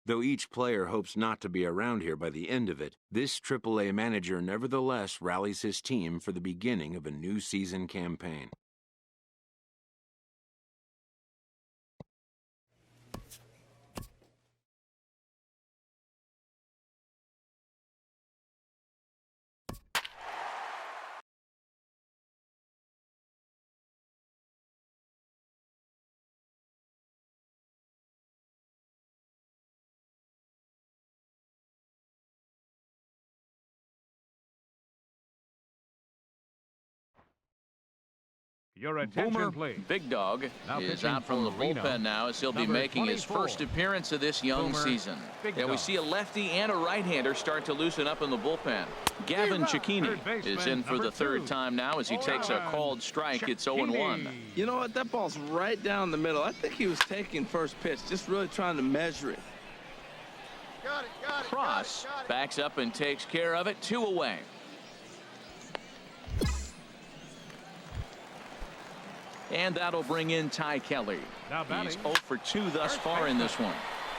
Though each player hopes not to be around here by the end of it, this AAA manager nevertheless rallies his team for the beginning of a new season campaign. Your attention, Boomer please. Big Dog is out from the bullpen now as he'll be making his first appearance of this young season. And we see a lefty and a right-hander start to loosen up in the bullpen. Gavin Cecchini is in for the third time now as he takes a called strike. It's 0-1. You know what? That ball's right down the middle. I think he was taking first pitch, just really trying to measure it. Cross backs up and takes care of it. 2 away. And that'll bring in Ty Kelly. He's 0 for 2 thus far in this one.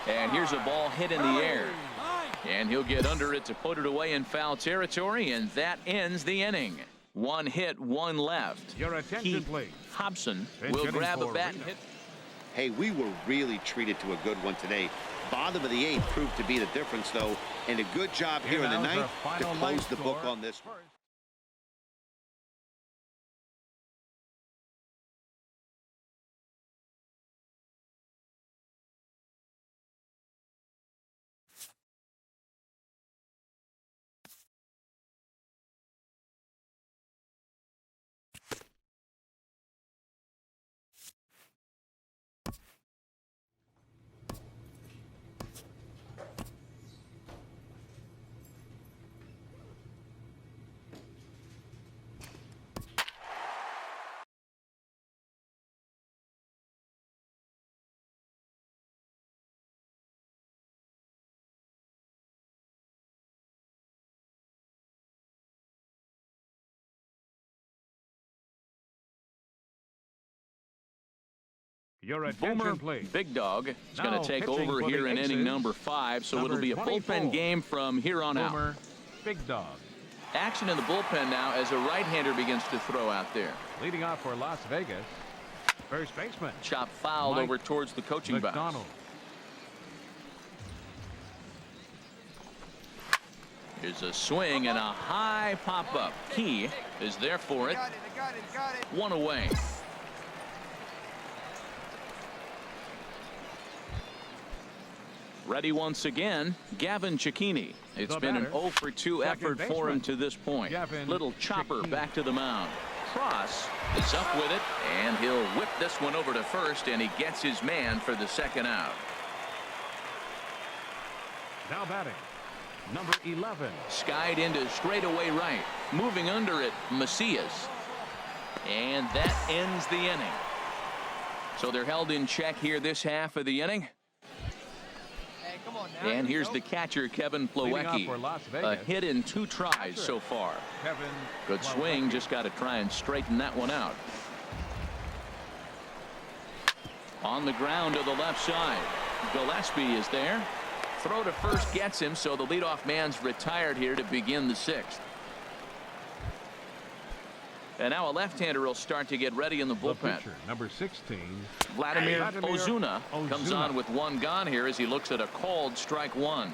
And here's a ball hit in the air. And he'll get under it to put it away in foul territory, and that ends the inning. 1 hit, 1 left. Your attention, please. Hobson will grab a bat and hit. Hey, we were really treated to a good one today. Bottom of the 8th proved to be the difference, though, and a good job here in the 9th to close the book on this one. Your attention, Boomer please. Big Dog is going to take over here in inning number 5, so it'll be a bullpen game from here on out. Big Dog. Action in the bullpen now as a right-hander begins to throw out there. Leading off for Las Vegas, first baseman. Chop fouled over towards the coaching box. Here's a swing and a high pop-up. Key is there for it. 1 away. Ready once again, Gavin Cecchini. It's been an 0 for 2 effort for him to this point. Little chopper back to the mound. Cross is up with it, and he'll whip this one over to first, and he gets his man for the second out. Now batting, number 11. Skied into straightaway right. Moving under it, Macias. And that ends the inning. So they're held in check here this half of the inning. And here's the catcher, Kevin Plawecki. A hit in 2 tries so far. Good swing, just got to try and straighten that one out. On the ground to the left side. Gillespie is there. Throw to first gets him, so the leadoff man's retired here to begin the 6th. And now a left-hander will start to get ready in the bullpen. Number 16. Vladimir Ozuna comes on with 1 gone here as he looks at a called strike 1.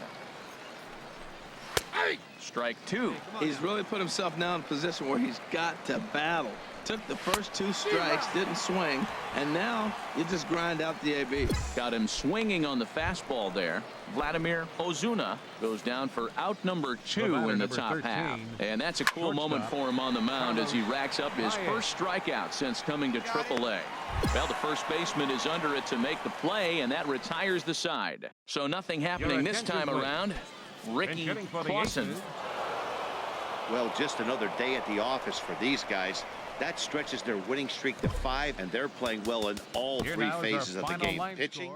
Strike 2. He's really put himself now in a position where he's got to battle. Took the first 2 strikes, didn't swing, and now you just grind out the AB. Got him swinging on the fastball there. Vladimir Ozuna goes down for out number 2 in the top 13, half. And that's a cool moment for him on the mound as he racks up his first strikeout since coming to AAA. Well, the first baseman is under it to make the play, and that retires the side. So nothing happening this time around. Ricky Clausen. Well, just another day at the office for these guys. That stretches their winning streak to 5, and they're playing well in all 3 phases of the game. Pitching.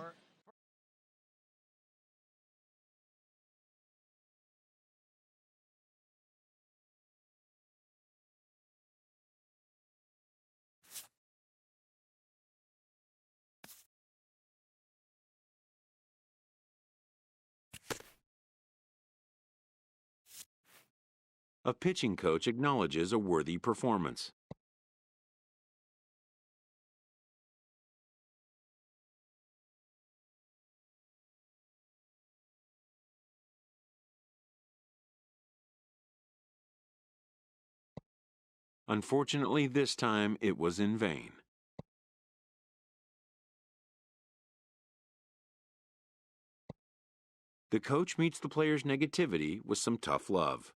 A pitching coach acknowledges a worthy performance. Unfortunately, this time it was in vain. The coach meets the player's negativity with some tough love.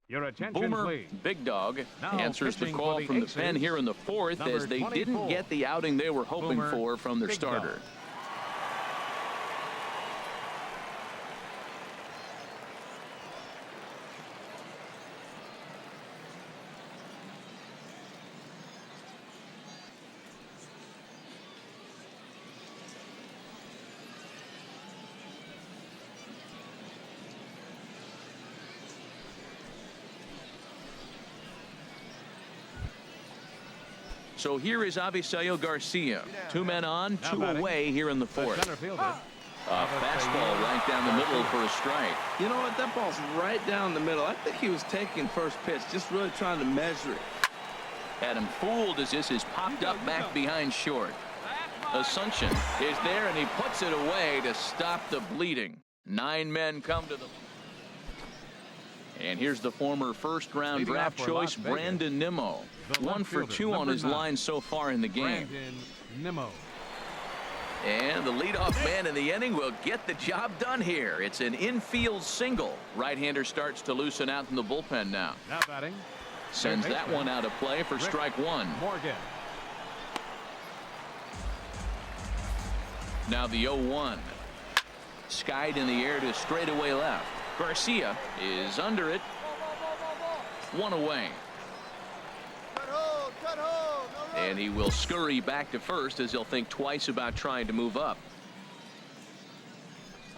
Your attention, Boomer please. Big Dog Now answers the pitching call for the from the pen Aces, here in the fourth number as they 24, didn't get the outing they were hoping Boomer for from their Big Dog. starter. So here is Avisail Garcia. 2 men on, Now 2 batting, away here in the The fourth. center fielder. A fastball right down the middle for a strike. You know what? That ball's right down the middle. I think he was taking first pitch, just really trying to measure it. Had him fooled as this is popped up back behind short. Assumption is there, and he puts it away to stop the bleeding. 9 men come to the... And here's the former first-round Leading draft off for Las choice, Vegas, Brandon Nimmo. the 1 left for fielder, 2 on number his 9, line so far in the game. Brandon Nimmo. And the leadoff man in the inning will get the job done here. It's an infield single. Right-hander starts to loosen out in the bullpen now. Now batting. Sends third that baseman, one out of play for Rick strike 1. Morgan. Now the 0-1. Skied in the air to straightaway left. Garcia is under it. 1 away. And he will scurry back to first as he'll think twice about trying to move up.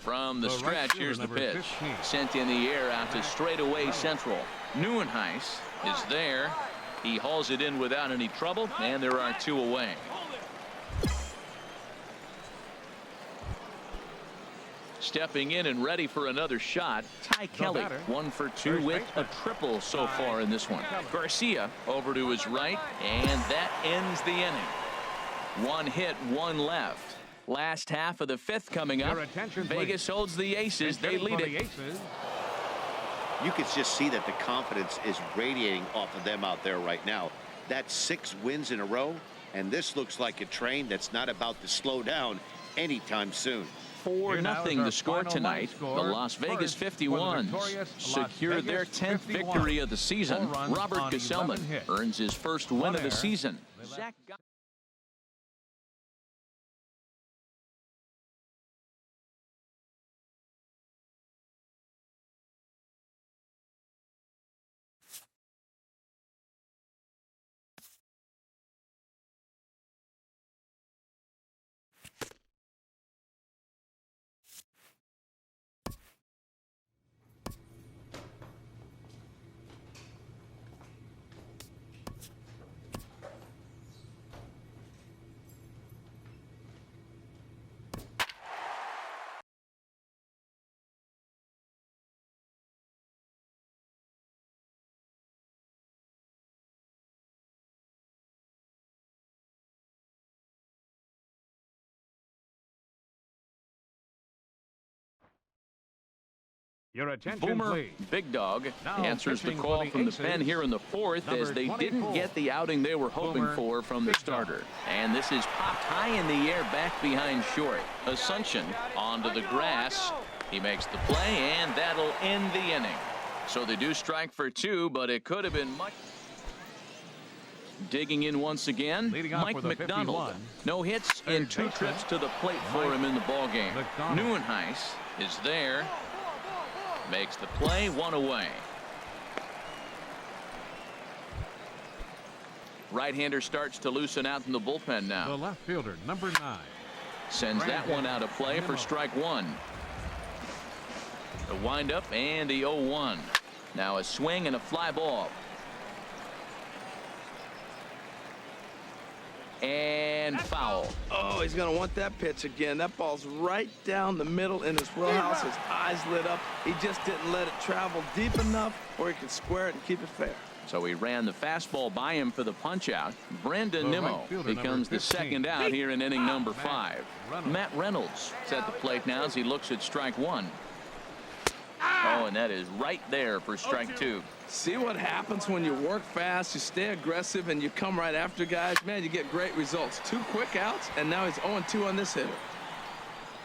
From the The right stretch, fielder, here's the number pitch. 15. Sent in the air out to straightaway central. Neuenhuis is there. He hauls it in without any trouble, and there are 2 away. Stepping in and ready for another shot, Ty Kelly. batter, 1 for 2 first with a baseman, triple so far in this one. Kelly. Garcia over to his right, and that ends the inning. 1 hit, 1 left. Last half of the 5th coming up. Your attention, Vegas please. holds the Aces. They Hitting lead for the it. Aces, You can just see that the confidence is radiating off of them out there right now. That's 6 wins in a row, and this looks like a train that's not about to slow down anytime soon. 4-0 the score final tonight. line score. The Las Vegas First, for the 51s victorious Las secure their Vegas 10th 51. victory of the season. 4 runs Robert on Gesellman 11 hits. earns his first win 1 of the error. season. They left- Zach Your attention, Boomer please. Big Dog Now answers the pitching call for the from the Aces, pen here in the fourth number as they 24, didn't get the outing they were hoping Boomer for from the Big starter. Dog. And this is popped high in the air back behind short. Assumption onto the grass. He makes the play, and that'll end the inning. So they do strike for two, but it could have been much. Digging in once again, Leading off Mike for the McDonald. 51. No hits in Third two baseman, trips to the plate for Mike him in the ballgame. McDonald. Neuenhuis is there. Makes the play, one away. Right-hander starts to loosen out in the bullpen The now. left fielder, number 9. Sends that one out of play for strike one. The windup and the 0-1. Now a swing and a fly ball. And foul. Oh, he's going to want that pitch again. That ball's right down the middle in his wheelhouse. His eyes lit up. He just didn't let it travel deep enough where he could square it and keep it fair. So he ran the fastball by him for the punch-out. Brandon The Nimmo right fielder, becomes number the 15. second out here in inning number 5. Reynolds. Matt Reynolds is at the plate now as he looks at strike one. Oh, and that is right there for strike two. See what happens when you work fast, you stay aggressive, and you come right after guys? Man, you get great results. 2 quick outs, and now he's 0-2 on this hitter.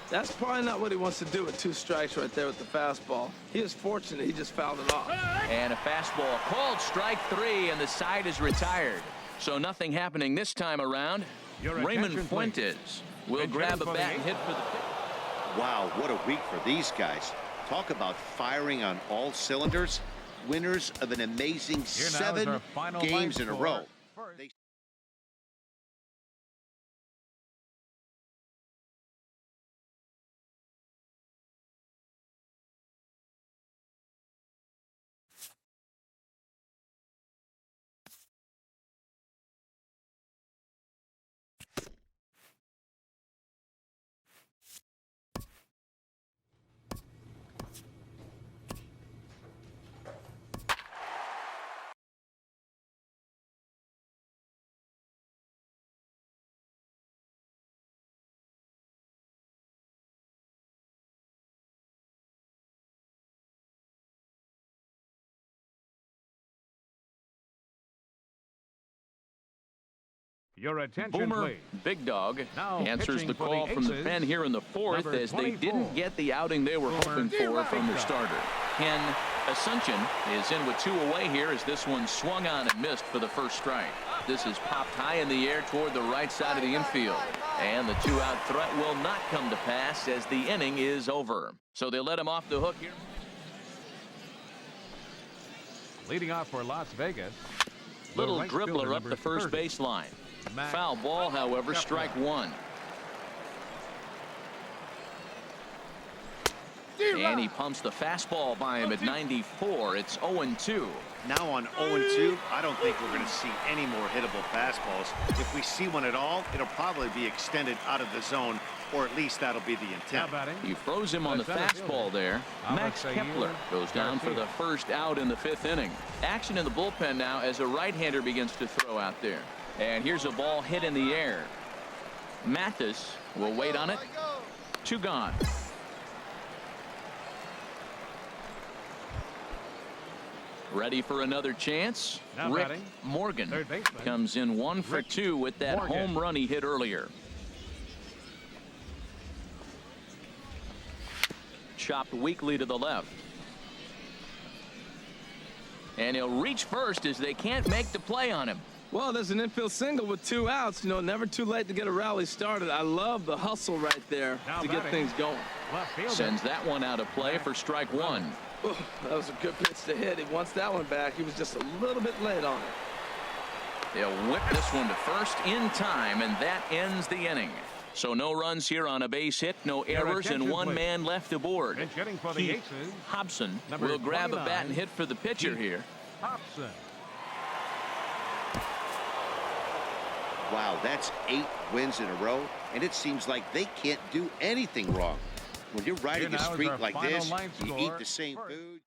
That's probably not what he wants to do with 2 strikes right there with the fastball. He is fortunate he just fouled it off. And a fastball called strike 3, and the side is retired. So nothing happening this time around. Your Raymond attention, Fuentes will Pitch grab hitting a for the bat and hit for the Wow, what a week for these guys. Talk about firing on all cylinders. Winners of an amazing Here now is 7 our final games line in a score. row. First. They Your attention, Boomer please. Big Dog Now answers pitching the for call the from the Aces, pen here in the fourth number as they 24. didn't get the outing they were Boomer hoping for from their Big Dog. starter. Ken Assumption is in with 2 away here as this one swung on and missed for the first strike. This is popped high in the air toward the right side of the infield. And the 2-out threat will not come to pass as the inning is over. So they let him off the hook here. Leading off for Las Vegas. the Little right dribbler fielder, up the number first 30. baseline. Matt Foul ball, however, Kepler. strike one. And he pumps the fastball by him at 94. It's 0-2. now on 0-2, I don't think we're going to see any more hittable fastballs. If we see one at all, it'll probably be extended out of the zone, or at least that'll be the Now intent. batting. He froze him on the Center fastball fielder. there. Max Alexei Kepler goes down for the Garcia. first out in the 5th inning. Action in the bullpen now as a right-hander begins to throw out there. And here's a ball hit in the air. Mathis will wait on it. 2 gone. Ready for another chance. Now Rick batting. Morgan Third baseman. comes in 1 for Rick 2 with that Morgan. home run he hit earlier. Chopped weakly to the left. And he'll reach first as they can't make the play on him. Well, there's an infield single with 2 outs. You know, never too late to get a rally started. I love the hustle right there Now to get batting. things going. Left fielder. Sends that one out of play for strike one. Ooh, that was a good pitch to hit. He wants that one back. He was just a little bit late on it. They'll whip this one to first in time, and that ends the inning. So no runs here on a base hit, no errors, and attention, 1 please. man left aboard. Pitch hitting for the Keith Aces. Hobson Number will grab a 29, bat and hit for the pitcher Keith here. Hobson. Wow, that's 8 wins in a row, and it seems like they can't do anything wrong. When you're riding Here a now is streak our like final this, line you eat score. the same First. food.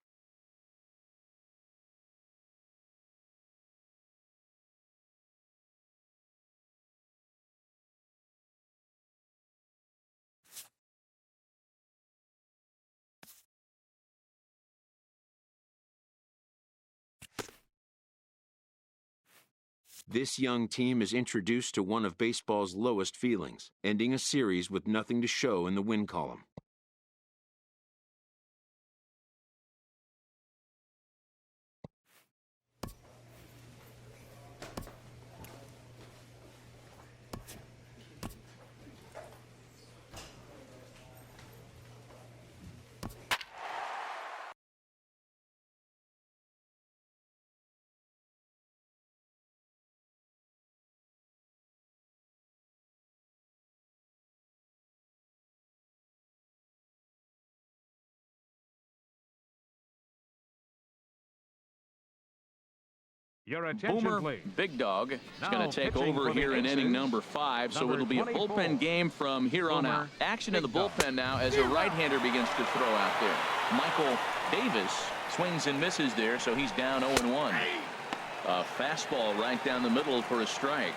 this young team is introduced to one of baseball's lowest feelings, ending a series with nothing to show in the win column. Your attention, Boomer please. Big Dog is Now going to take pitching over for the here in Aces, inning number 5, so number it'll be a 24. bullpen game from here on Boomer out. Action in the Big Dog. bullpen now as a right-hander begins to throw out there. Michael Davis swings and misses there, so he's down 0-1. A fastball right down the middle for a strike.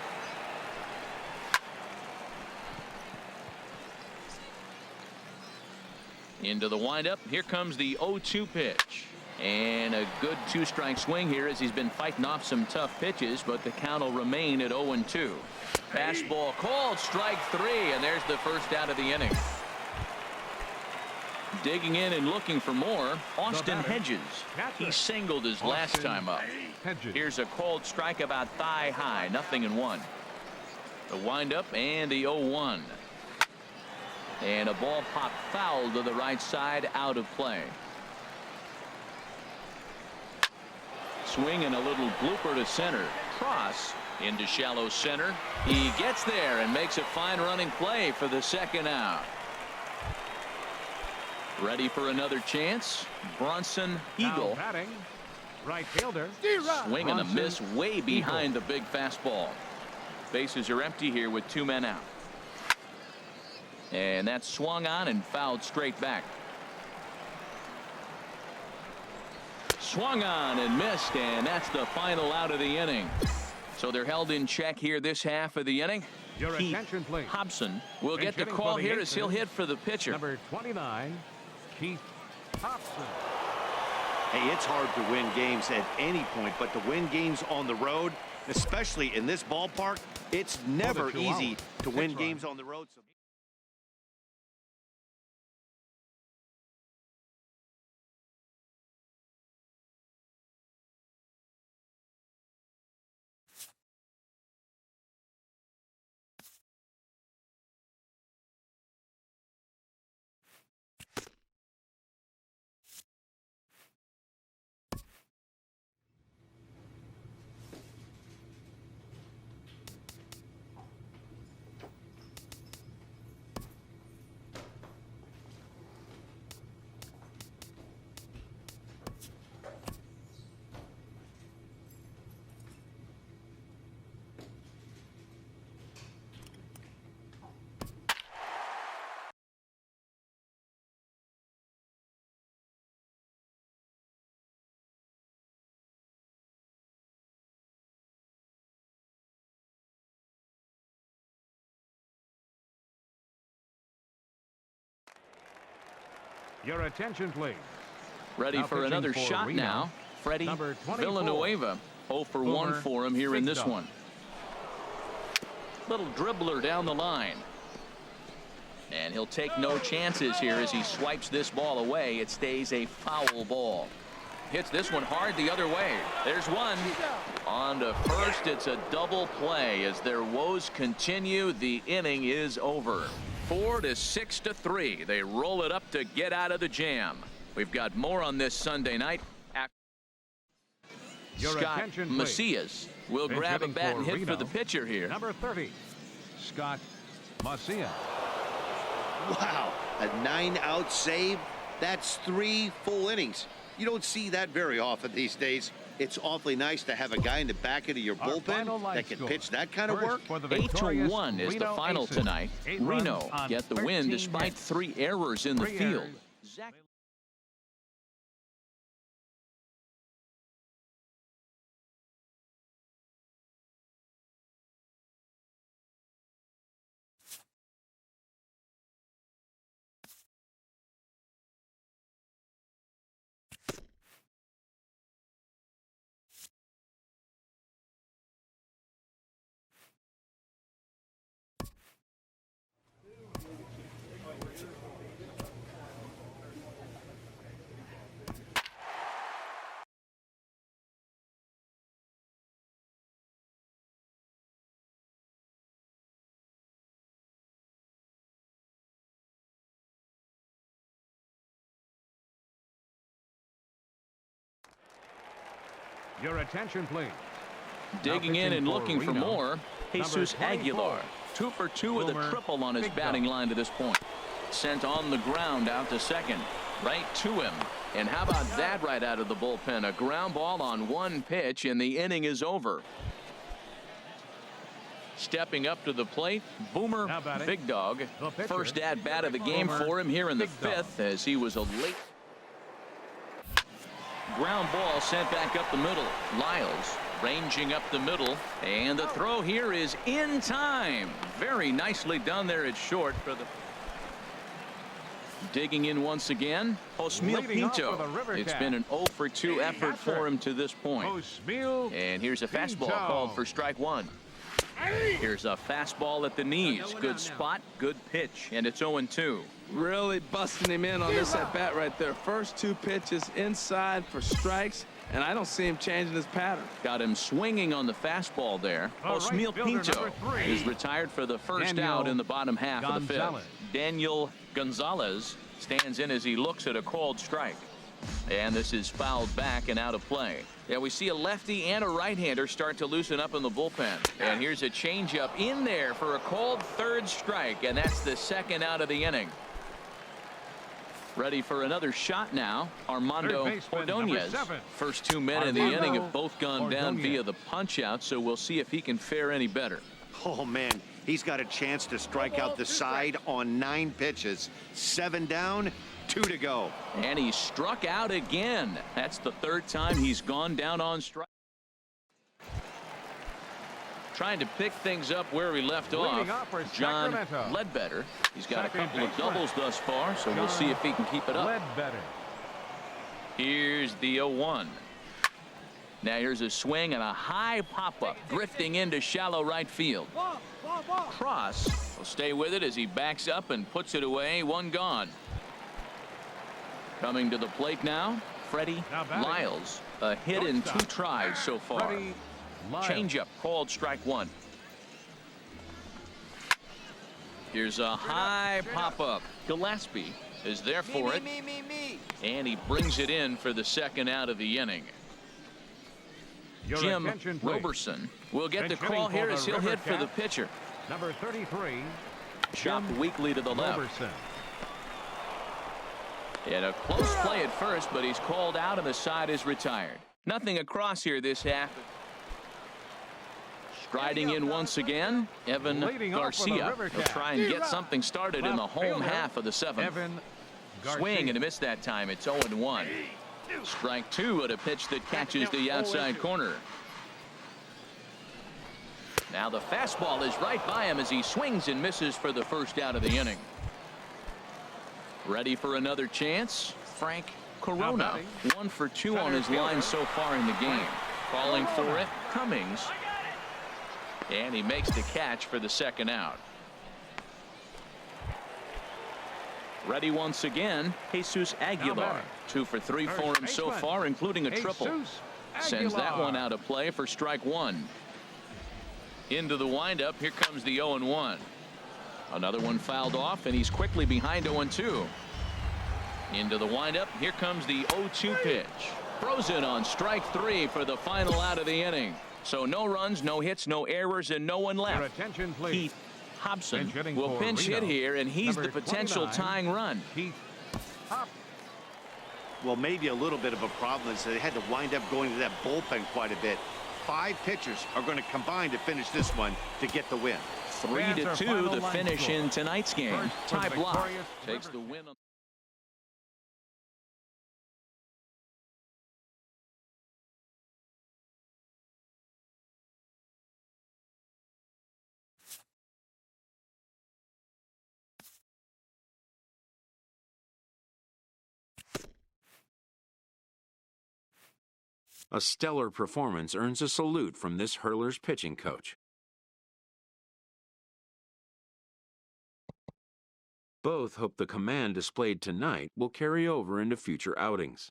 Into the windup. Here comes the 0-2 pitch. And a good two-strike swing here as he's been fighting off some tough pitches, but the count will remain at 0-2. Fastball called, strike 3, and there's the first out of the inning. Digging in and looking for more, Austin Hedges. He singled his last time up. Here's a called strike about thigh high, 0-1. The windup and the 0-1. And a ball popped foul to the right side, out of play. Swing and a little blooper to center. Cross into shallow center. He gets there and makes a fine running play for the second out. Ready for another chance. Bronson Eagle. Batting, right fielder. Swing and a Bronson miss way behind the big fastball. Bases are empty here with 2 men out. And that's swung on and fouled straight back. Swung on and missed, and that's the final out of the inning. So they're held in check here this half of the inning. Your attention, please. Hobson will get the Hitting call for the here as he'll Aces, hit for the pitcher. Number 29, Keith Hobson. Hey, it's hard to win games at any point, but to win games on the road, especially in this ballpark, it's never easy to win games on the road. Your attention, please. Ready Now for another pitching for shot Reno, now. Freddie number 24. Villanueva. 0 for 1 Boomer for him here in Big this Dog. one. Little dribbler down the line. And he'll take no chances here as he swipes this ball away. It stays a foul ball. Hits this one hard the other way. There's one. On to first. It's a double play as their woes continue. The inning is over. 4-6-3. They roll it up to get out of the jam. We've got more on this Sunday night. Your Scott attention, please. Macias will Pinch grab a hitting bat for and hit Reno, for the pitcher here. Number 30, Scott Macias. Wow, a 9-out save. That's 3 full innings. You don't see that very often these days. It's awfully nice to have a guy in the back end of your Our final bullpen line that can score. pitch that kind of First work. for the 8-1 is the Reno final Aces. tonight. 8 Reno runs on get the win 13 despite hits. 3 errors in the 3 field. errors. Zach Your attention, please. Digging in and looking for more, Jesus Aguilar. 2 for 2 with a triple on his batting line to this point. Sent on the ground out to second. Right to him. And how about that right out of the bullpen? A ground ball on one pitch, and the inning is over. Stepping up to the plate, Boomer Big Dog. First at bat of the game for him here in the fifth, as he was a late ground ball sent back up the middle. Lyles ranging up the middle, and the throw here is in time. Very nicely done there at short for the. Digging in once again, Osmil Pinto. It's been an 0 for 2 effort for him to this point. And here's a fastball called for strike one. Here's a fastball at the knees. Good spot, good pitch, and it's 0-2. Really busting him in on this at bat right there. First 2 pitches inside for strikes, and I don't see him changing his pattern. Got him swinging on the fastball there. Osmil Pinto is retired for the first out in the bottom half of the fifth. Daniel Gonzalez stands in as he looks at a called strike. And this is fouled back and out of play. Yeah, we see a lefty and a right-hander start to loosen up in the bullpen. And here's a changeup in there for a called third strike, and that's the second out of the inning. Ready for another shot now, Armando Ordonez. First 2 men in the inning have both gone down via the punch-out, so we'll see if he can fare any better. Oh, man, he's got a chance to strike out the side on 9 pitches. 7 down, 2 to go. And he struck out again. That's the 3rd time he's gone down on strike. Trying to pick things up where he left off, John Ledbetter. He's got a couple of doubles thus far, so we'll see if he can keep it up. Here's the 0-1. Now here's a swing and a high pop-up, drifting into shallow right field. Cross will stay with it as he backs up and puts it away. 1 gone. Coming to the plate now, Freddie Lyles. A hit in 2 tries so far. Changeup called strike 1. Here's a high pop-up. Gillespie is there for it. And he brings it in for the second out of the inning. Jim Roberson will get the call here as he'll hit for the pitcher. Number 33. Chopped weakly to the left. And a close play at first, but he's called out and the side is retired. Nothing across here this half. Striding in once again, Evan Garcia. He'll try and get something started in the home half of the 7th. Swing and a miss that time. It's 0-1. Strike 2 at a pitch that catches the outside corner. Now the fastball is right by him as he swings and misses for the first out of the inning. Ready for another chance, Frank Corona. 1 for 2 on his line so far in the game. Calling for it, Cummings. And he makes the catch for the second out. Ready once again, Jesus Aguilar. 2 for 3 for him so far, including a triple. Sends that one out of play for strike 1. Into the windup, here comes the 0-1. Another one fouled off, and he's quickly behind 0-2. Into the windup, here comes the 0-2 pitch. Throws it on strike 3 for the final out of the inning. So no runs, no hits, no errors, and no one left. Keith Hobson will pinch hit here, and he's the potential tying run. Well, maybe a little bit of a problem is they had to wind up going to that bullpen quite a bit. 5 pitchers are going to combine to finish this one to get the win. 3-2 the finish in tonight's game. Ty Block takes the win. A stellar performance earns a salute from this hurler's pitching coach. Both hope the command displayed tonight will carry over into future outings.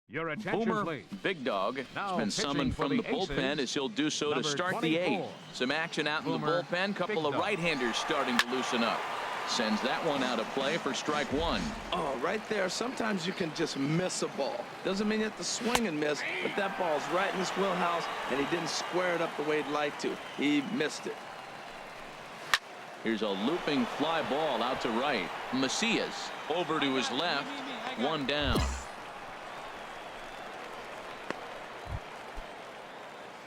Your attention, Boomer please. Big Dog Now has been pitching summoned for from the the bullpen Aces, as he'll do so to number start the 24. 8th. Some action out in the Boomer bullpen. Couple Big of Dog. right-handers starting to loosen up. Sends that one out of play for strike one. Oh, right there. Sometimes you can just miss a ball. Doesn't mean you have to swing and miss, but that ball's right in his wheelhouse, and he didn't square it up the way he'd like to. He missed it. Here's a looping fly ball out to right. Macias over to his left. One down.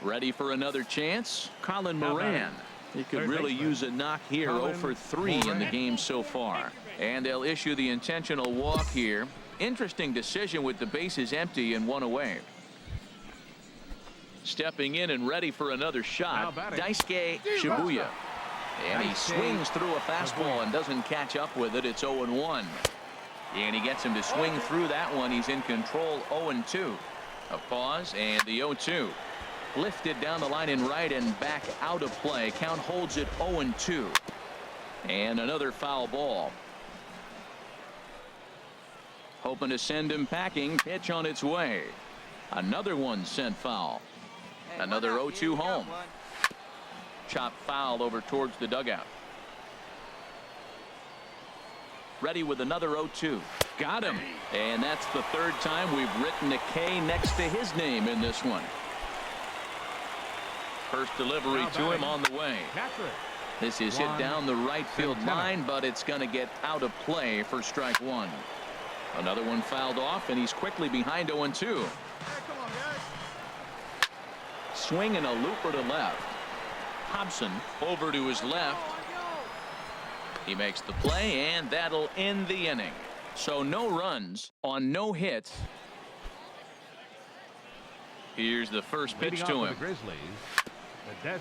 Ready for another chance? Colin Moran. He could really use a knock here. 0 for 3 in the game so far. And they'll issue the intentional walk here. Interesting decision with the bases empty and one away. Stepping in and ready for another shot, Daisuke Shibuya. And he swings through a fastball and doesn't catch up with it. It's 0-1. And he gets him to swing through that one. He's in control. 0-2. A pause and the 0-2. Lifted down the line in right and back out of play. Count holds it 0-2. And another foul ball. Hoping to send him packing. Pitch on its way. Another one sent foul. Another 0-2 home. Chop foul over towards the dugout. Ready with another 0-2. Got him. And that's the third time we've written a K next to his name in this one. First delivery to him on the way. This is hit down the right field line, but it's going to get out of play for strike one. Another one fouled off, and he's quickly behind 0-2. Swing and a looper to left. Hobson over to his left. He makes the play, and that'll end the inning. So no runs on no hits. Here's the first pitch to him.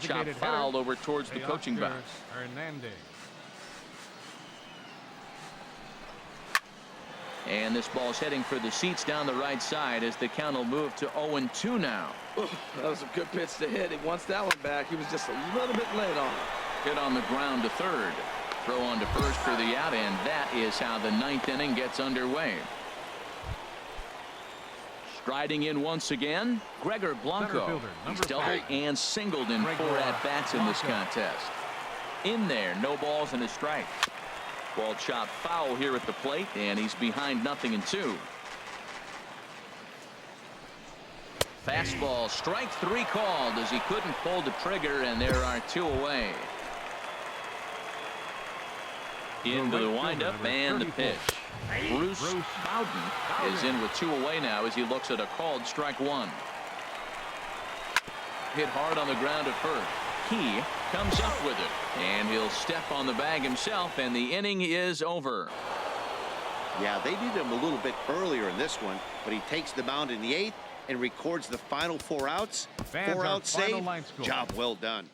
Chop fouled over towards the coaching box. And this ball's heading for the seats down the right side as the count will move to 0-2 now. That was a good pitch to hit. He wants that one back. He was just a little bit late on it. Hit on the ground to third. Throw on to first for the out, and that is how the ninth inning gets underway. Striding in once again, Gregor Blanco. He's doubled and singled in 4 at-bats in this contest. In there, no balls and a strike. Ball chopped foul here at the plate, and he's behind 0-2. Fastball, strike 3 called as he couldn't pull the trigger, and there are 2 away. Into the windup and the pitch. Bruce Bowden is in with 2 away now as he looks at a called strike 1. Hit hard on the ground at first. He comes up with it, and he'll step on the bag himself, and the inning is over. Yeah, they needed him a little bit earlier in this one, but he takes the mound in the 8th and records the final 4 outs. 4 out save. Job well done.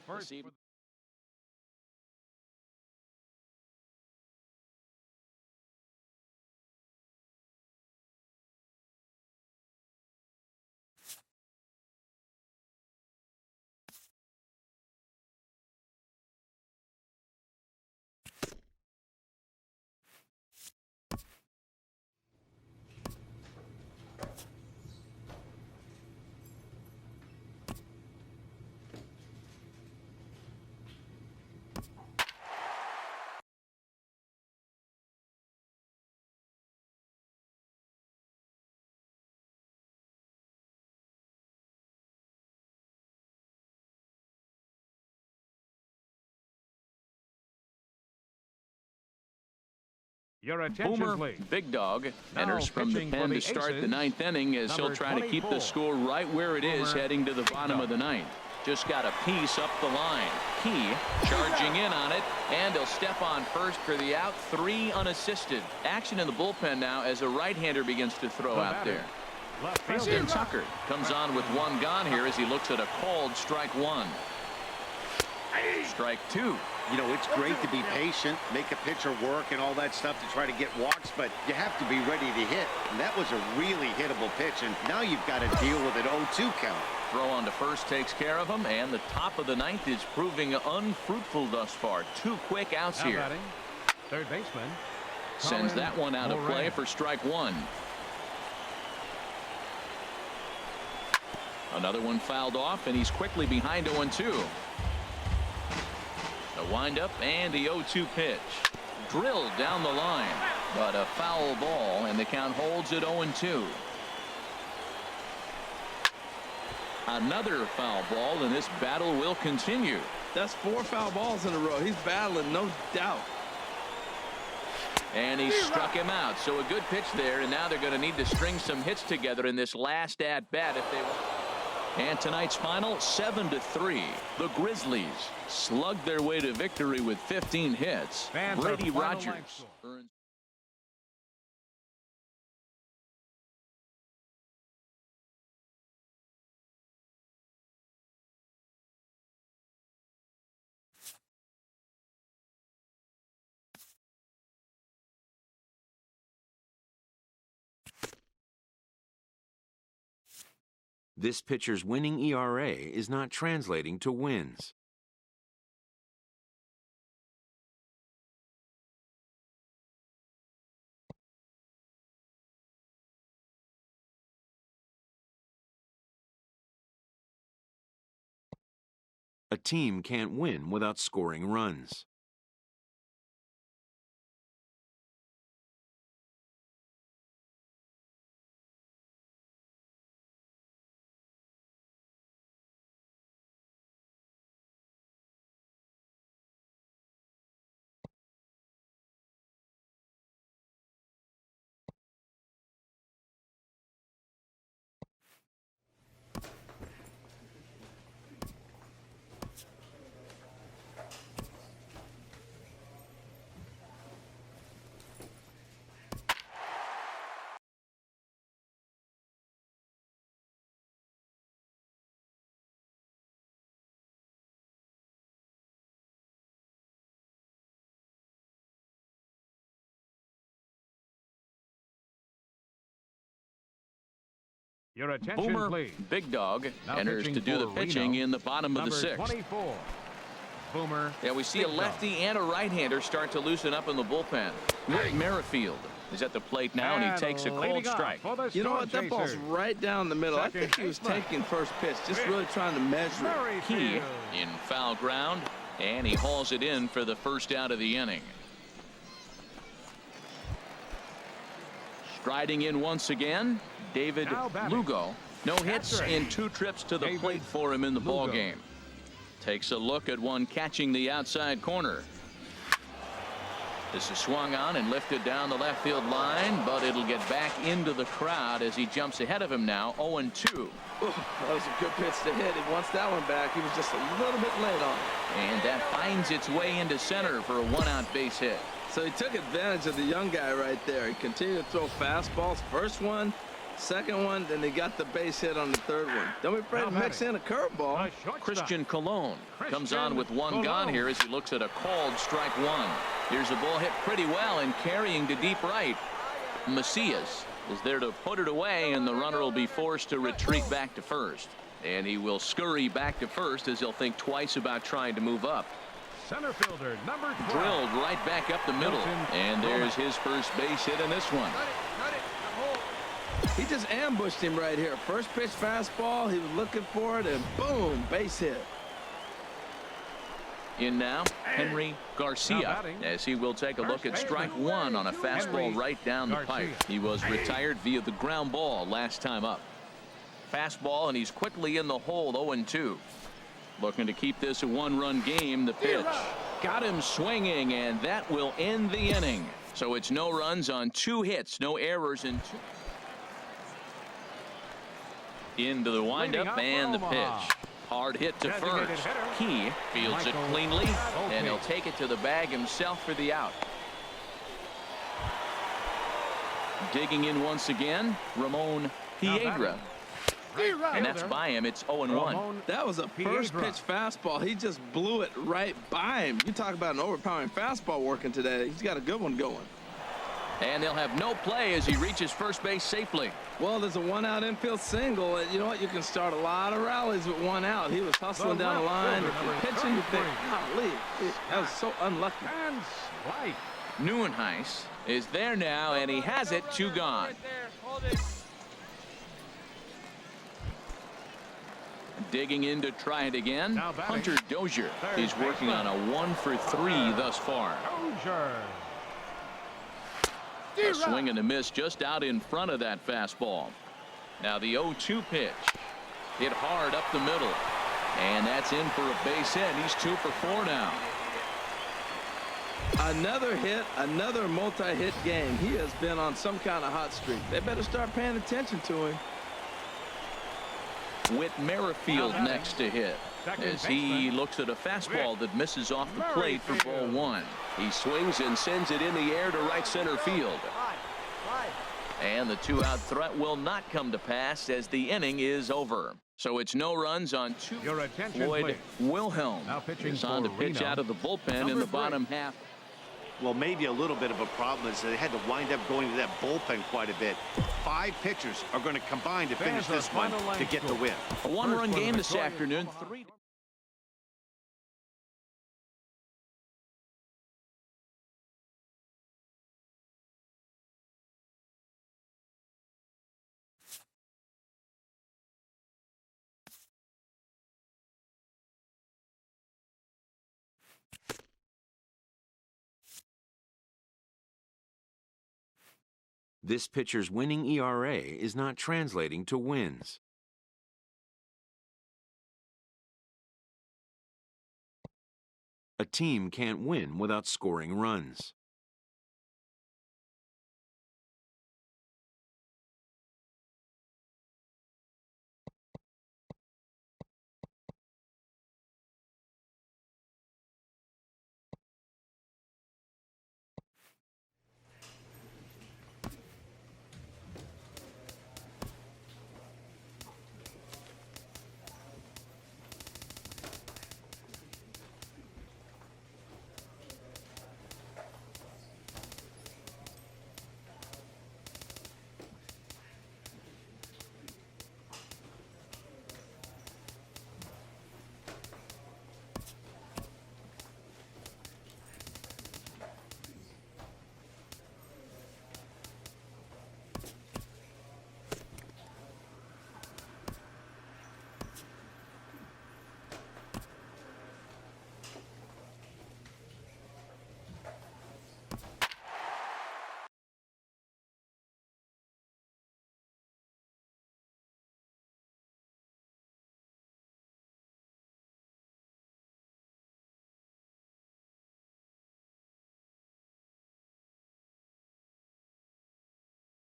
Your attention, Boomer please. Big Dog Now enters from the pitching pen for to the start the Aces, 9th inning as he'll number try to keep the 24. score right where it is Boomer heading to the Big bottom of Dog. the 9th. Just got a piece up the line. Key charging in on it, and he'll step on first for the out. 3 unassisted. Action in the bullpen now as a right-hander begins to throw out there. Preston Tucker comes on with 1 gone here as he looks at a called strike 1. Strike 2. You know, it's great to be patient, make a pitcher work and all that stuff to try to get walks, but you have to be ready to hit. And that was a really hittable pitch, and now you've got to deal with an 0-2 count. Throw on to first takes care of him, and the top of the 9th is proving unfruitful thus far. 2 quick outs Now here. batting, third baseman. Sends that one out of play Moran. for strike 1. Another one fouled off, and he's quickly behind 0-2. A windup and the 0-2 pitch. Drilled down the line, but a foul ball, and the count holds at 0-2. Another foul ball, and this battle will continue. That's 4 foul balls in a row. He's battling, no doubt. And he struck him out. So a good pitch there, and now they're going to need to string some hits together in this last at-bat if they want. And tonight's final, 7-3. The Grizzlies slugged their way to victory with 15 hits. Brady Rogers earns. This pitcher's winning ERA is not translating to wins. A team can't win without scoring runs. Your attention, Boomer please. Big Dog Now enters to do the for pitching Reno, in the bottom of the number 6th. 24. Boomer. Yeah, we see a Big lefty Dog. and a right-hander start to loosen up in the bullpen. Rick Merrifield is at the plate now, and he takes a leading cold off strike. for the You know what? Storm That ball's Chasers. right down the middle. I think he was Second taking first pitch, just really trying to measure it. Key Merrifield. in foul ground, and he hauls it in for the first out of the inning. Striding in once again, David Now batting. Lugo. No hits right. in 2 trips to the David plate for him in the ball Lugo. game. Takes a look at one catching the outside corner. This is swung on and lifted down the left field line, but it'll get back into the crowd as he jumps ahead of him now, 0-2. That was a good pitch to hit. He wants that one back. He was just a little bit late on it. And that finds its way into center for a 1-out base hit. So he took advantage of the young guy right there. He continued to throw fastballs. First one, second one, then he got the base hit on the third one. Don't be afraid to mix in a curveball. Christian Colon comes Christian on with one Colon. gone here as he looks at a called strike one. Here's a ball hit pretty well and carrying to deep right. Macias is there to put it away, and the runner will be forced to retreat back to first. And he will scurry back to first as he'll think twice about trying to move up. Center fielder, number 12. Drilled right back up the middle. And there's his first base hit in this one. He just ambushed him right here. First pitch fastball. He was looking for it, and boom, base hit. In now, Henry Now Garcia, batting. as he will take a look at strike one on a fastball Henry right down the pipe. Garcia. He was retired via the ground ball last time up. Fastball, and he's quickly in the hole, 0-2. Looking to keep this a one-run game. The pitch got him swinging, and that will end the inning. So it's no runs on 2 hits, no errors in 2. Into the windup and the pitch. Hard hit to Designated first. hitter, He fields it Michael cleanly, Oakley. and he'll take it to the bag himself for the out. Digging in once again, Ramon Piedra. And that's by him. It's 0-1. That was a first pitch fastball. He just blew it right by him. You talk about an overpowering fastball working today. He's got a good one going. And they'll have no play as he reaches first base safely. Well, there's a 1-out infield single. And you know what? You can start a lot of rallies with 1 out. He was hustling down the line. If you're pitching, you think, golly, that was so unlucky. And strike. Neuenhuis is there now, and he has it. 2 gone. Digging in to try it again. Hunter Dozier is working on a 1-for-3 thus far. A swing and a miss just out in front of that fastball. Now the 0-2 pitch. Hit hard up the middle. And that's in for a base hit. He's 2 for 4 now. Another hit, another multi-hit game. He has been on some kind of hot streak. They better start paying attention to him. Whit Merrifield next to hit as he looks at a fastball that misses off the plate for ball 1. He swings and sends it in the air to right center field. And the 2-out threat will not come to pass as the inning is over. So it's no runs on 2. Floyd Wilhelm is on to pitch out of the bullpen in the bottom half. Well, maybe a little bit of a problem is that they had to wind up going to that bullpen quite a bit. 5 pitchers are going to combine to finish this one to get the win. A 1-run game this afternoon. 3. This pitcher's winning ERA is not translating to wins. A team can't win without scoring runs.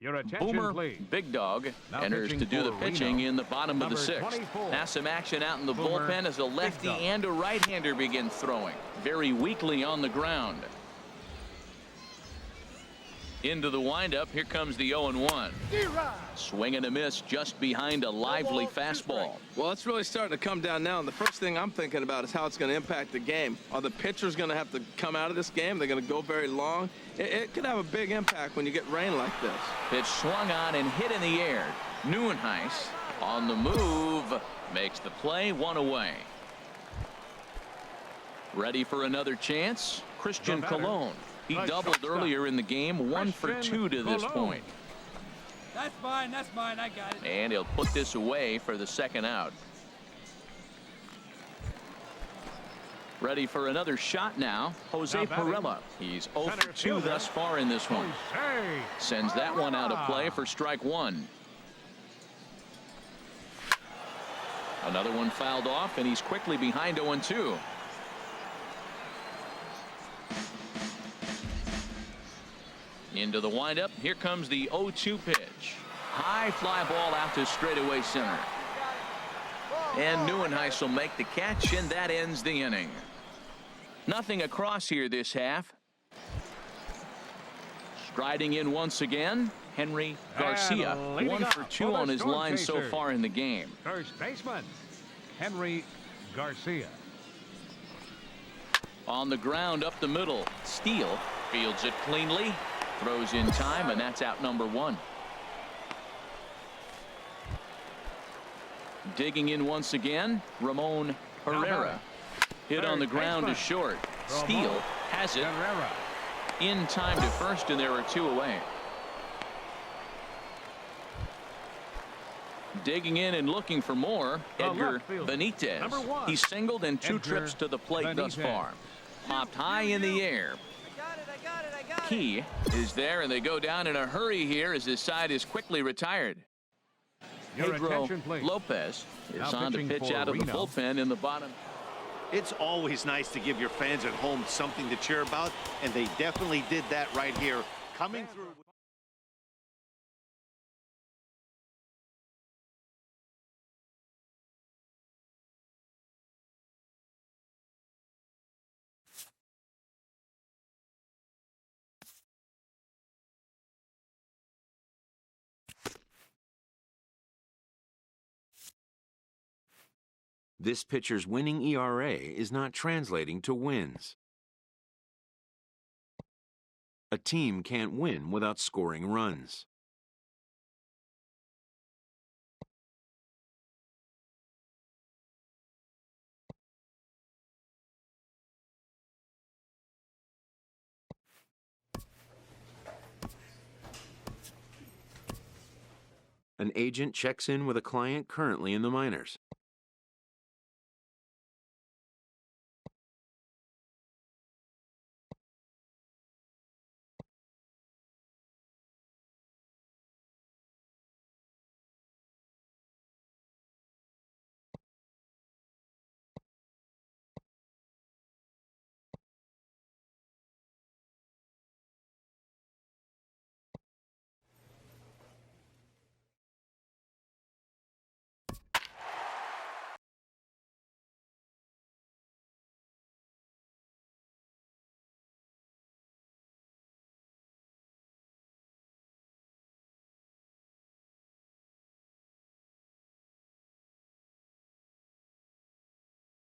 Your attention, Boomer please. Big Dog Now enters pitching to do the for pitching Reno, in the bottom of the number 6th. 24. Now some action out in the Boomer bullpen as a lefty Big Dog. and a right-hander begin throwing. Very weakly on the ground. Into the windup. Here comes the 0-1. Swing and a miss just behind a lively fastball. Well, it's really starting to come down now, and the first thing I'm thinking about is how it's going to impact the game. Are the pitchers going to have to come out of this game? They're going to go very long. It could have a big impact when you get rain like this. Pitch swung on and hit in the air. Neuenhuis on the move. Makes the play, 1 away. Ready for another chance? Christian Colon. He doubled earlier in the game, 1 for 2 to this point. That's mine, I got it. And he'll put this away for the 2nd out. Ready for another shot now, Jose Pirela. He's 0 for 2 thus far in this one. Sends that one out of play for strike 1. Another one fouled off, and he's quickly behind 0-2. Into the windup. Here comes the 0-2 pitch. High fly ball out to straightaway center. And Neuenhuis will make the catch, and that ends the inning. Nothing across here this half. Striding in once again, Henry Garcia. 1 for 2 on his line so far in the game. First baseman, Henry Garcia. On the ground up the middle. Steele fields it cleanly. Throws in time, and that's out number 1. Digging in once again, Ramon Herrera. Hit on the ground to short. Steele has it. In time to first, and there are 2 away. Digging in and looking for more, Edgar Benitez. He's singled and 2 trips to the plate thus far. Popped high in the air. Key is there, and they go down in a hurry here as his side is quickly retired. Pedro Lopez is on to pitch out of the bullpen in the bottom. It's always nice to give your fans at home something to cheer about, and they definitely did that right here. Coming through. This pitcher's winning ERA is not translating to wins. A team can't win without scoring runs. An agent checks in with a client currently in the minors.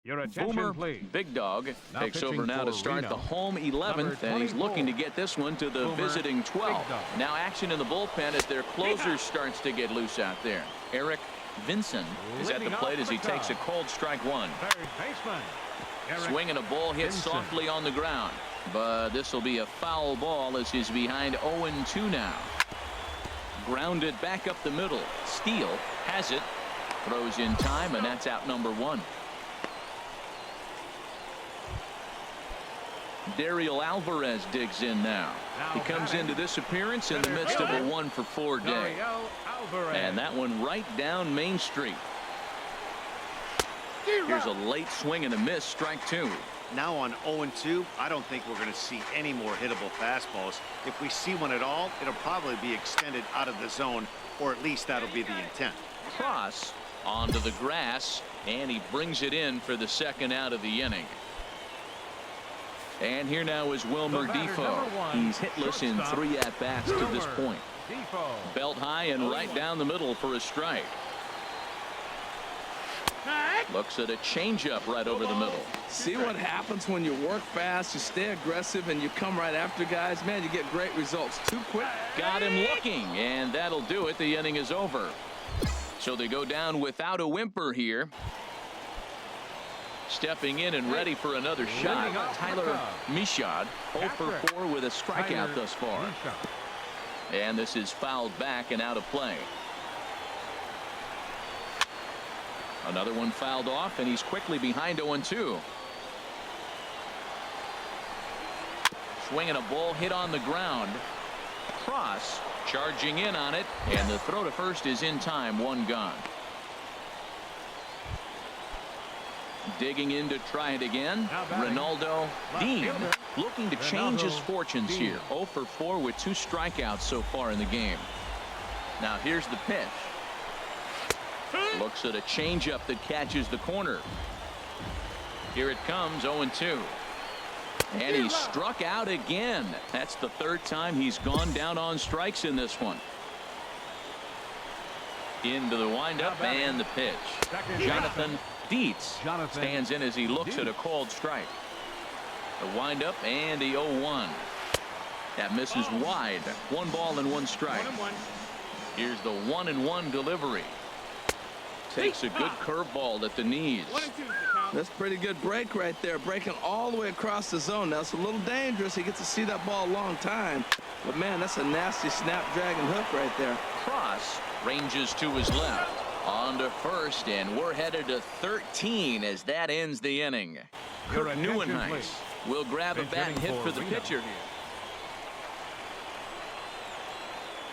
Your attention, Boomer please. Big Dog takes over now to start Reno. the home 11th, and he's looking to get this one to the Boomer visiting 12. Big Dog. Now action in the bullpen as their closer starts to get loose out there. Eric Vincent is at the plate as he takes a cold strike one. Third baseman. Eric Swinging a ball hit Vincent. softly on the ground, but this will be a foul ball as he's behind 0-2 now. Grounded back up the middle. Steele has it, throws in time, and that's out number 1. Dariel Alvarez digs in now. He comes into this appearance in the midst of a 1-for-4 day. Dariel Alvarez. And that one right down Main Street. Here's a late swing and a miss, strike 2. Now on 0-2, I don't think we're going to see any more hittable fastballs. If we see one at all, it'll probably be extended out of the zone, or at least that'll be the intent. Cross onto the grass, and he brings it in for the second out of the inning. And here now is Wilmer Defoe. He's hitless in 3 at-bats to this point. Defoe. Belt high and right down the middle for a strike. Looks at a changeup right over the middle. See what happens when you work fast, you stay aggressive, and you come right after guys. Man, you get great results. Too quick. Got him looking, and that'll do it. The inning is over. So they go down without a whimper here. Stepping in and ready for another shot, Tyler Michaud, 0 for 4 with a strikeout thus far. And this is fouled back and out of play. Another one fouled off, and he's quickly behind 0-2. Swinging a ball hit on the ground. Cross charging in on it, and the throw to first is in time, 1 gone. Digging in to try it again. Ronaldo Dean looking to change his fortunes here. 0 for 4 with 2 strikeouts so far in the game. Now here's the pitch. Looks at a changeup that catches the corner. Here it comes, 0-2. And he struck out again. That's the 3rd time he's gone down on strikes in this one. Into the windup and the pitch. Jonathan Dietz stands in as he looks at a called strike. The windup and the 0-1. That misses wide. 1 ball and 1 strike. Here's the 1-1 delivery. Takes a good curveball at the knees. That's pretty good break right there. Breaking all the way across the zone. Now it's a little dangerous. He gets to see that ball a long time. But man, that's a nasty snapdragon hook right there. Cross ranges to his left. On to first, and we're headed to 13 as that ends the inning. Kirk Neuenhuis will grab a bat and hit for the pitcher here.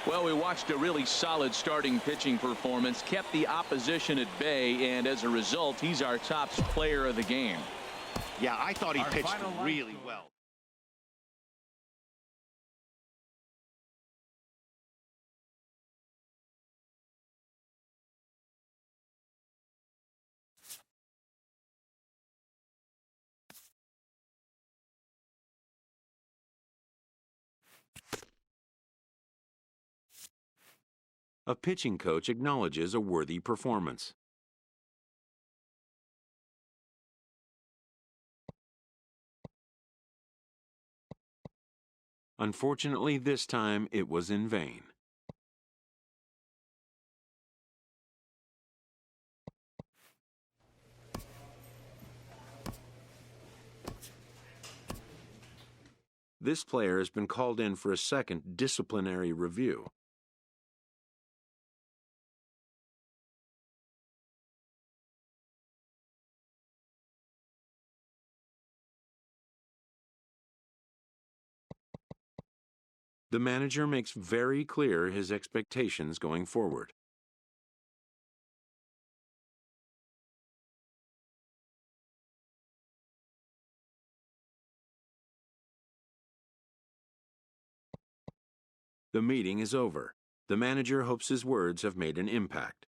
Well, we watched a really solid starting pitching performance, kept the opposition at bay, and as a result, he's our top player of the game. Yeah, I thought he pitched really well. A pitching coach acknowledges a worthy performance. Unfortunately, this time it was in vain. This player has been called in for a second disciplinary review. The manager makes very clear his expectations going forward. The meeting is over. The manager hopes his words have made an impact.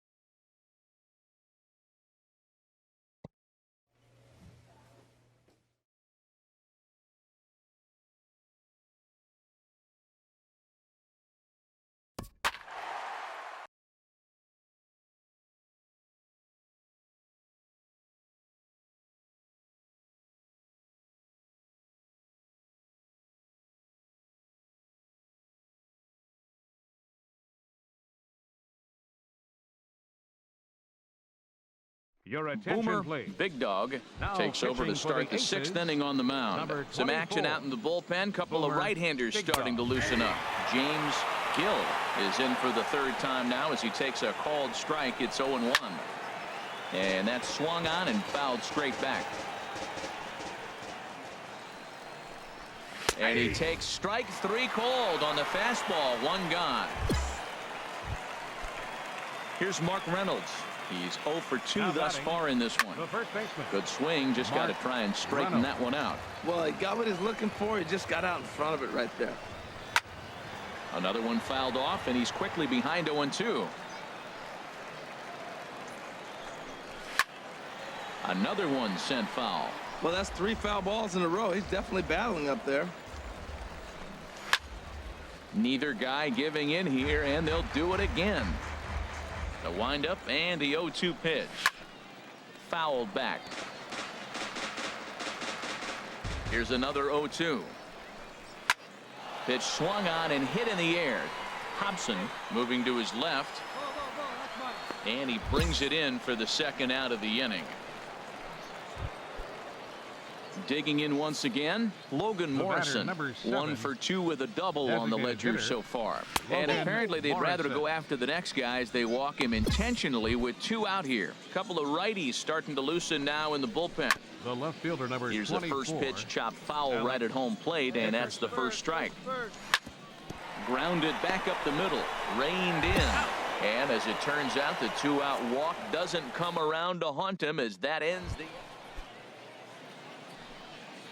Your attention, Boomer please. Big Dog Now takes over to pitching for start the the sixth Aces, inning on the mound. number Some action 24. out in the bullpen. Couple of Boomer, right-handers Big starting Dog. to loosen up. James Gill is in for the third time now as he takes a called strike. It's 0-1. And that's swung on and fouled straight back. And he takes strike 3 called on the fastball. 1 gone. Here's Mark Reynolds. He's 0 for 2 Now thus batting, far in this one. The first baseman. Good swing. Just got to Mark try and straighten Reynolds. that one out. Well, he got what he's looking for. He just got out in front of it right there. Another one fouled off, and he's quickly behind 0-2. Another one sent foul. Well, that's 3 foul balls in a row. He's definitely battling up there. Neither guy giving in here, and they'll do it again. The windup and the 0-2 pitch. Fouled back. Here's another 0-2. Pitch swung on and hit in the air. Hobson moving to his left. And he brings it in for the second out of the inning. Digging in once again, Logan The batter, Morrison, number 7, 1 for 2 with a double on the designated ledger hitter, so far. And Logan apparently they'd rather Morrison. go after the next guy as they walk him intentionally with 2 out here. A couple of righties starting to loosen now in the bullpen. The left fielder, number Here's 24. the first pitch, chopped foul Alex right at home plate, and that's the first strike. Grounded back up the middle, reined in. And as it turns out, the 2-out walk doesn't come around to haunt him as that ends the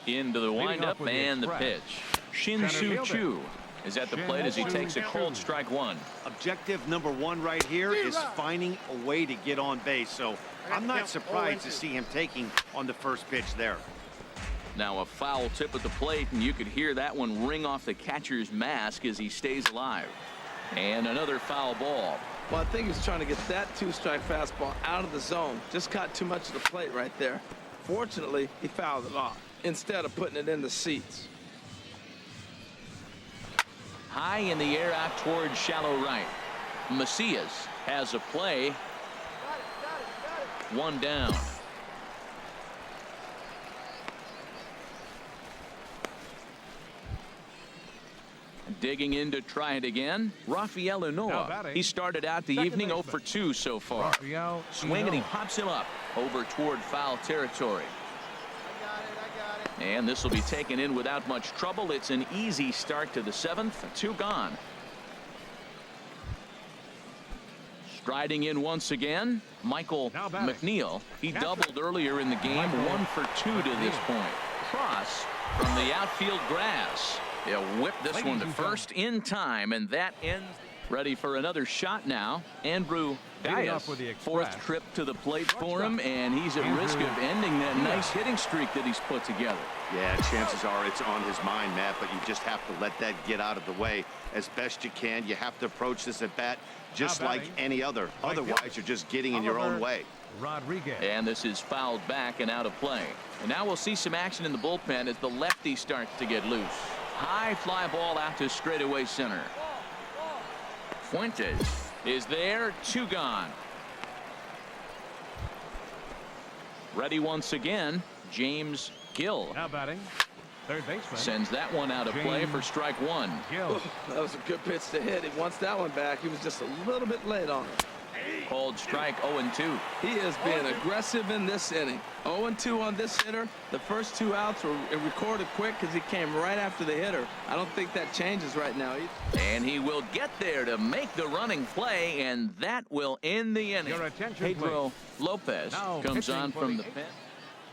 into the Leading windup off with the and the express. pitch. Shin-Soo fielder. Choo is at the plate as he takes a cold strike 1. Objective number 1 right here is finding a way to get on base. So I'm not surprised to see him taking on the first pitch there. Now a foul tip at the plate, and you could hear that one ring off the catcher's mask as he stays alive. And another foul ball. Well, I think he's trying to get that 2-strike fastball out of the zone. Just caught too much of the plate right there. Fortunately, he fouled it off instead of putting it in the seats. High in the air out towards shallow right. Macias has a play. 1 down. Digging in to try it again, Rafael Unoa. He started out the evening 0 for 2 so far. Swing and he pops him up over toward foul territory. And this will be taken in without much trouble. It's an easy start to the 7th. 2 gone. Striding in once again, Michael McNeil. He doubled earlier in the game, 1 for 2 to this point. Cross from the outfield grass. They'll whip this one to first in time, and that ends. Ready for another shot now. Andrew Dias, 4th trip to the plate for him, and he's at risk of ending that nice hitting streak that he's put together. Yeah, chances are it's on his mind, Matt, but you just have to let that get out of the way as best you can. You have to approach this at bat just like any other. Otherwise, you're just getting in your own way. Rodriguez. And this is fouled back and out of play. And now we'll see some action in the bullpen as the lefty starts to get loose. High fly ball out to straightaway center. Fuentes is there. 2 gone. Ready once again, James Gill. Now batting, third baseman. Sends that one out of play for strike 1. Gill. That was a good pitch to hit. He wants that one back. He was just a little bit late on it. Called strike 0-2. He is being aggressive in this inning. 0-2 on this hitter. The first 2 outs were recorded quick because he came right after the hitter. I don't think that changes right now either. And he will get there to make the running play, and that will end the inning. Your attention, Pedro Lopez Now comes pitching on for from the the pen.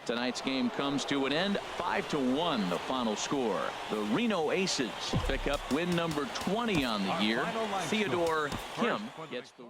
Tonight's game comes to an end. 5-1 the final score. The Reno Aces pick up win number 20 on the year. final line Theodore score. Kim First for the gets the